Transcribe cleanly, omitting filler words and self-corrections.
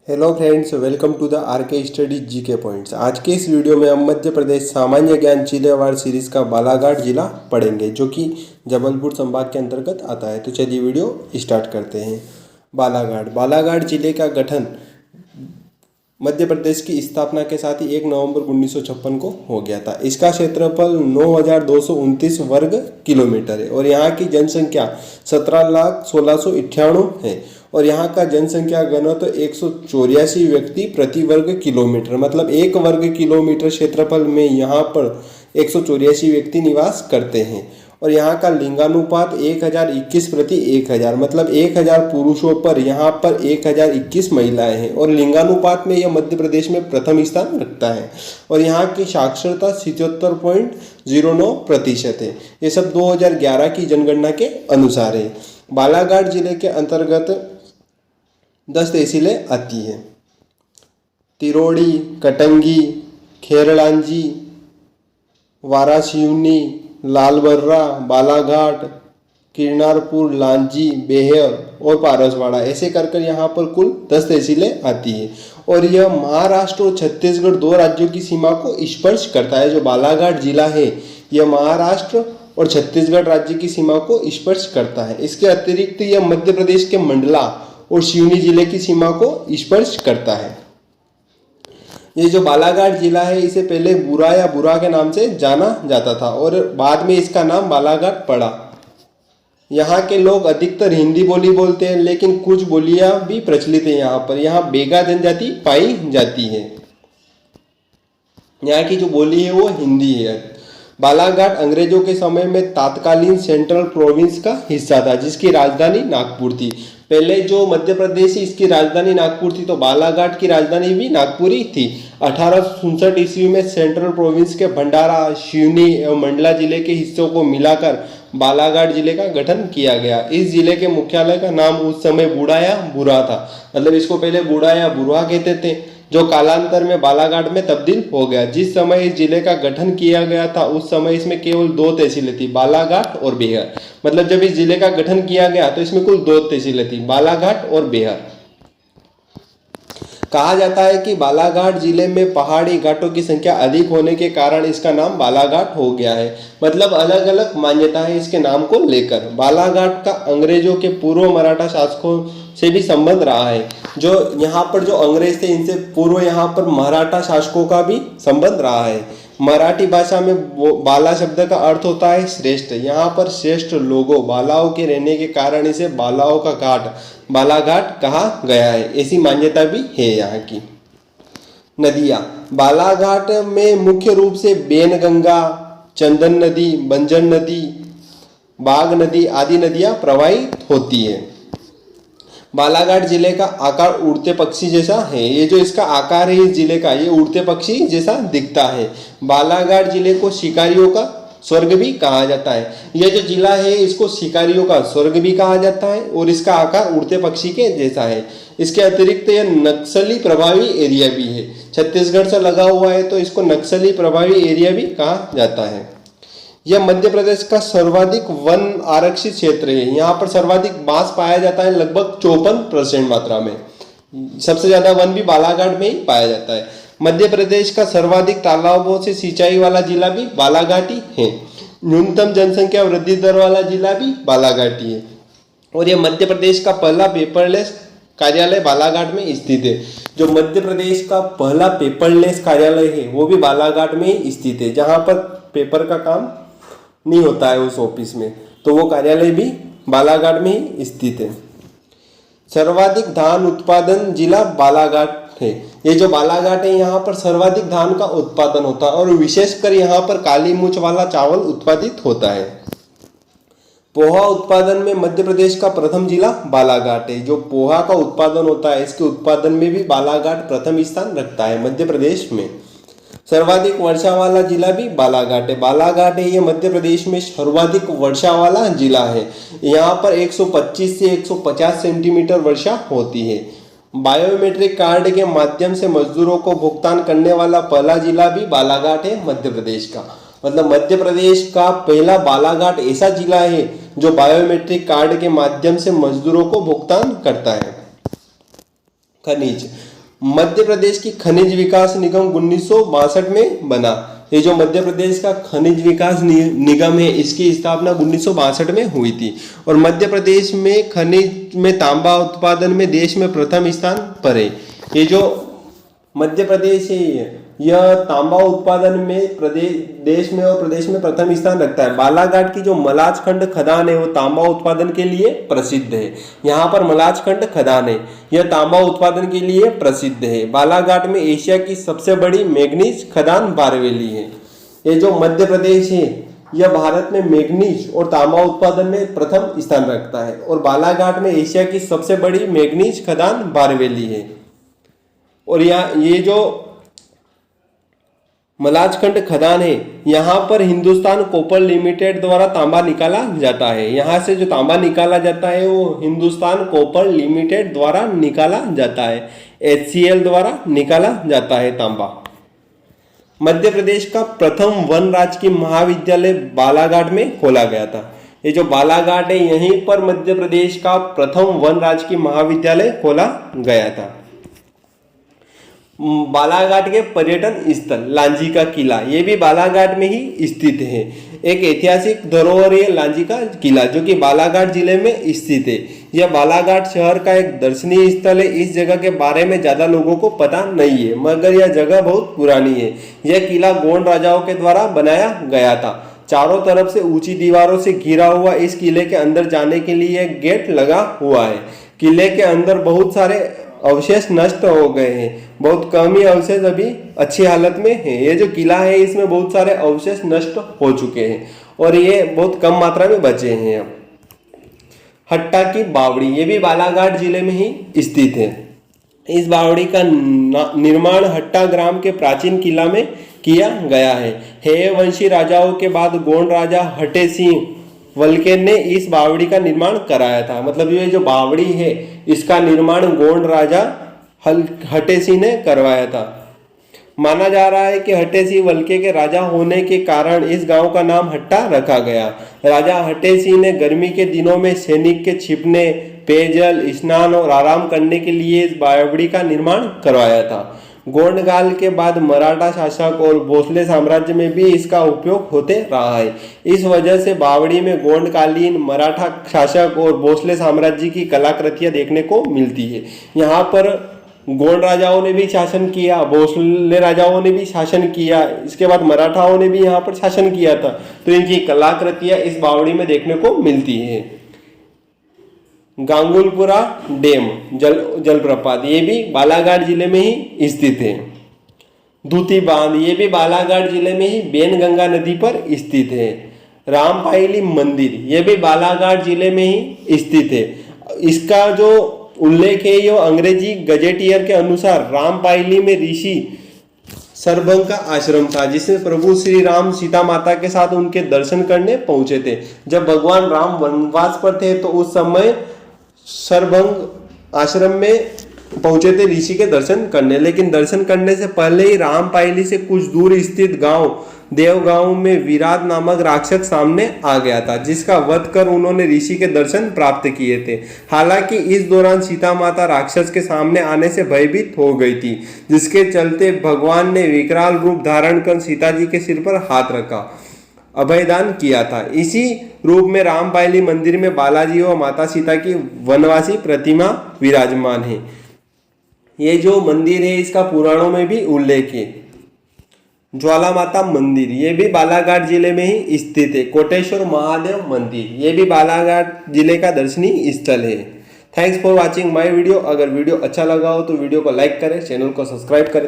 Hello friends, welcome to the RK study GK points. आज के इस वीडियो में हम मध्य प्रदेश सामान्य ज्ञान जिलेवार सीरीज का बालाघाट जिला पढ़ेंगे, जो कि जबलपुर संभाग के अंतर्गत आता है। तो चलिए वीडियो स्टार्ट करते हैं। बालाघाट जिले का गठन मध्य प्रदेश की स्थापना के साथ ही 1 नवंबर 1956 को हो गया था। इसका क्षेत्रफल 9,229 वर्ग किलोमीटर है और यहाँ की जनसंख्या 17,16,98 है और यहाँ का जनसंख्या घनत्व 184 व्यक्ति प्रति वर्ग किलोमीटर, मतलब 1 वर्ग किलोमीटर क्षेत्रफल में यहाँ पर 184 व्यक्ति निवास करते हैं। और यहाँ का लिंगानुपात 1021 प्रति 1000, मतलब 1000 पुरुषों पर यहाँ पर 1021 महिलाएं हैं और लिंगानुपात में यह मध्य प्रदेश में प्रथम स्थान रखता है। और यहाँ की साक्षरता 77.09% है। ये सब 2011 की जनगणना के अनुसार है। बालाघाट जिले के अंतर्गत 10 तहसीलें आती हैं: तिरोड़ी, कटंगी, खेरलांजी, वारासिवनी, लालबर्रा, बालाघाट, किरनारपुर, लांजी, बेहर और पारसवाड़ा, ऐसे कर यहाँ पर कुल 10 तहसीलें आती है। और यह महाराष्ट्र और छत्तीसगढ़ 2 राज्यों की सीमा को स्पर्श करता है। जो बालाघाट जिला है यह महाराष्ट्र और छत्तीसगढ़ राज्य की सीमा को स्पर्श करता है। इसके अतिरिक्त यह मध्य प्रदेश के मंडला और सिवनी जिले की सीमा को स्पर्श करता है। ये जो बालाघाट जिला है इसे पहले बुरा या बुरा के नाम से जाना जाता था और बाद में इसका नाम बालाघाट पड़ा। यहाँ के लोग अधिकतर हिंदी बोली बोलते हैं, लेकिन कुछ बोलियां भी प्रचलित है यहाँ पर। यहाँ बेगा जनजाति पाई जाती है। यहाँ की जो बोली है वो हिंदी है। बालाघाट अंग्रेजों के समय में तत्कालीन सेंट्रल प्रोविंस का हिस्सा था, जिसकी राजधानी नागपुर थी। पहले जो मध्य प्रदेश है इसकी राजधानी नागपुर थी, तो बालाघाट की राजधानी भी नागपुर ही थी। 1867 ईस्वी में सेंट्रल प्रोविंस के भंडारा, सिवनी एवं मंडला जिले के हिस्सों को मिलाकर बालाघाट जिले का गठन किया गया। इस जिले के मुख्यालय का नाम उस समय बूढ़ा या बुरा था, मतलब इसको पहले बूढ़ा या बुरा कहते थे, जो कालांतर में बालाघाट में तब्दील हो गया। जिस समय इस जिले का गठन किया गया था उस समय इसमें केवल 2 तहसीलें थी, बालाघाट और बेहर। मतलब जब इस जिले का गठन किया गया तो इसमें कुल 2 तहसीलें थी, बालाघाट और बेहर। कहा जाता है कि बालाघाट जिले में पहाड़ी घाटों की संख्या अधिक होने के कारण इसका नाम बालाघाट हो गया है। मतलब अलग अलग मान्यता है इसके नाम को लेकर। बालाघाट का अंग्रेजों के पूर्व मराठा शासकों से भी संबंध रहा है। जो यहाँ पर जो अंग्रेज थे इनसे पूर्व यहाँ पर मराठा शासकों का भी संबंध रहा है। मराठी भाषा में बाला शब्द का अर्थ होता है श्रेष्ठ। यहाँ पर श्रेष्ठ लोगों बालाओं के रहने के कारण इसे बालाओं का घाट बालाघाट कहा गया है, ऐसी मान्यता भी है। यहाँ की नदियाँ बालाघाट में मुख्य रूप से बेनगंगा, चंदन नदी, बंजन नदी, बाघ नदी आदि नदियाँ प्रवाहित होती है। बालाघाट जिले का आकार उड़ते पक्षी जैसा है। ये जो इसका आकार है इस जिले का, ये उड़ते पक्षी जैसा दिखता है। बालाघाट जिले को शिकारियों का स्वर्ग भी कहा जाता है। यह जो जिला है इसको शिकारियों का स्वर्ग भी कहा जाता है और इसका आकार उड़ते पक्षी के जैसा है। इसके अतिरिक्त यह नक्सली प्रभावी एरिया भी है। छत्तीसगढ़ से लगा हुआ है तो इसको नक्सली प्रभावी एरिया भी कहा जाता है। यह मध्य प्रदेश का सर्वाधिक वन आरक्षित क्षेत्र है। यहाँ पर सर्वाधिक बांस पाया जाता है, लगभग 54% मात्रा में। सबसे ज्यादा वन भी बालाघाट में ही पाया जाता है। मध्य प्रदेश का सर्वाधिक तालाबों से सिंचाई वाला जिला भी बालाघाट ही है। न्यूनतम जनसंख्या वृद्धि दर वाला जिला भी बालाघाट ही है। और यह मध्य प्रदेश का पहला पेपरलेस कार्यालय बालाघाट में स्थित है। जो मध्य प्रदेश का पहला पेपरलेस कार्यालय है वो भी बालाघाट में ही स्थित है, जहाँ पर पेपर का काम नहीं होता है उस ऑफिस में, तो वो कार्यालय भी बालाघाट में ही स्थित है। सर्वाधिक धान उत्पादन जिला बालाघाट है। ये जो बालाघाट है यहाँ पर सर्वाधिक धान का उत्पादन होता है और विशेषकर यहाँ पर काली मूंछ वाला चावल उत्पादित होता है। पोहा उत्पादन में मध्य प्रदेश का प्रथम जिला बालाघाट है। जो पोहा का उत्पादन होता है इसके उत्पादन में भी बालाघाट प्रथम स्थान रखता है मध्य प्रदेश में। सर्वाधिक वर्षा वाला जिला भी बालाघाट है। बालाघाट है ये मध्य प्रदेश में सर्वाधिक वर्षा वाला जिला है। यहाँ पर 125 से 150 सेंटीमीटर वर्षा होती है। बायोमेट्रिक कार्ड के माध्यम से मजदूरों को भुगतान करने वाला पहला जिला भी बालाघाट है मध्य प्रदेश का। मतलब मध्य प्रदेश का पहला बालाघाट ऐसा जिला है जो बायोमेट्रिक कार्ड के माध्यम से मजदूरों को भुगतान करता है। खनिज मध्य प्रदेश की खनिज विकास निगम 1962 में बना। ये जो मध्य प्रदेश का खनिज विकास निगम है, इसकी स्थापना 1962 में हुई थी। और मध्य प्रदेश में खनिज में तांबा उत्पादन में देश में प्रथम स्थान पर है। ये जो मध्य प्रदेश है यह तांबा उत्पादन में देश में और प्रदेश में प्रथम स्थान रखता है। बालाघाट की जो मलाजखंड खदान है वो तांबा उत्पादन के लिए प्रसिद्ध है। यहाँ पर मलाजखंड खदान है, यह तांबा उत्पादन के लिए प्रसिद्ध है। बालाघाट में एशिया की सबसे बड़ी मैग्नीज खदान बारवेली है। ये जो मध्य प्रदेश है यह भारत में मैग्नीज और तांबा उत्पादन में प्रथम स्थान रखता है। और बालाघाट में एशिया की सबसे बड़ी मैग्नीज खदान बारवेली है। और ये जो मलाजखंड खदान है यहाँ पर हिंदुस्तान कॉपर लिमिटेड द्वारा तांबा निकाला जाता है। यहाँ से जो तांबा निकाला जाता है वो हिंदुस्तान कॉपर लिमिटेड द्वारा निकाला जाता है, HCL द्वारा निकाला जाता है तांबा। मध्य प्रदेश का प्रथम वन राजकीय महाविद्यालय बालाघाट में खोला गया था। ये जो बालाघाट है यहीं पर मध्य प्रदेश का प्रथम वन राजकीय महाविद्यालय खोला गया था। बालाघाट के पर्यटन स्थल लांजी का किला, ये भी बालाघाट में ही स्थित है। एक ऐतिहासिक धरोहर है लांजी का किला, जो कि बालाघाट जिले में स्थित है। यह बालाघाट शहर का एक दर्शनीय स्थल है। इस जगह के बारे में ज्यादा लोगों को पता नहीं है, मगर यह जगह बहुत पुरानी है। यह किला गोंड राजाओं के द्वारा बनाया गया था। चारों तरफ से ऊंची दीवारों से घिरा हुआ इस किले के अंदर जाने के लिए एक गेट लगा हुआ है। किले के अंदर बहुत सारे अवशेष नष्ट हो गए हैं, बहुत कम ही अवशेष अभी अच्छी हालत में है। ये जो किला है इसमें बहुत सारे अवशेष नष्ट हो चुके हैं और ये बहुत कम मात्रा में बचे हैं। अब हट्टा की बावड़ी, ये भी बालाघाट जिले में ही स्थित है। इस बावड़ी का निर्माण हट्टा ग्राम के प्राचीन किला में किया गया है। हेय वंशी राजाओं के बाद गोंड राजा हटे सिंह वलकेन ने इस बावड़ी का निर्माण कराया था। मतलब ये जो बावड़ी है इसका निर्माण गोंड राजा हटे सिंह ने करवाया था। माना जा रहा है कि हटे सिंह वलके के राजा होने के कारण इस गांव का नाम हट्टा रखा गया। राजा हटे सिंह ने गर्मी के दिनों में सैनिक के छिपने, पेयजल, स्नान और आराम करने के लिए इस बावड़ी का निर्माण करवाया था। गोंडकाल के बाद मराठा शासक और भोसले साम्राज्य में भी इसका उपयोग होते रहा है। इस वजह से बावड़ी में गोंडकालीन मराठा शासक और भोसले साम्राज्य की कलाकृतियां देखने को मिलती है। यहाँ पर गोंड राजाओं ने भी शासन किया, भोसले राजाओं ने भी शासन किया, इसके बाद मराठाओं ने भी यहाँ पर शासन किया था। तो इनकी कलाकृतियां इस बावड़ी में देखने को मिलती है। गांगुलपुरा डैम जलप्रपात, ये भी बालाघाट जिले में ही स्थित है। दूती बांध, ये भी बालाघाट जिले में ही बेनगंगा नदी पर स्थित है। रामपायली मंदिर, ये भी बालाघाट जिले में ही स्थित है। इसका जो उल्लेख है ये अंग्रेजी गजेटियर के अनुसार रामपायली में ऋषि सरभंग का आश्रम था, जिसमें प्रभु श्री राम सीता माता के साथ उनके दर्शन करने पहुंचे थे। जब भगवान राम वनवास पर थे तो उस समय सरभंग आश्रम में पहुंचे थे ऋषि के दर्शन करने। लेकिन दर्शन करने से पहले ही रामपायली से कुछ दूर स्थित गांव देवगांव में विराट नामक राक्षस सामने आ गया था, जिसका वध कर उन्होंने ऋषि के दर्शन प्राप्त किए थे। हालांकि इस दौरान सीता माता राक्षस के सामने आने से भयभीत हो गई थी, जिसके चलते भगवान ने विकराल रूप धारण कर सीता जी के सिर पर हाथ रखा, अभयदान किया था। इसी रूप में रामपायली मंदिर में बालाजी और माता सीता की वनवासी प्रतिमा विराजमान है। ये जो मंदिर है इसका पुराणों में भी उल्लेख है। ज्वाला माता मंदिर, ये भी बालाघाट जिले में ही स्थित है। कोटेश्वर महादेव मंदिर, ये भी बालाघाट जिले का दर्शनीय स्थल है। Thanks for watching my video. अगर वीडियो अच्छा लगा हो तो वीडियो को लाइक करें, चैनल को सब्सक्राइब करें।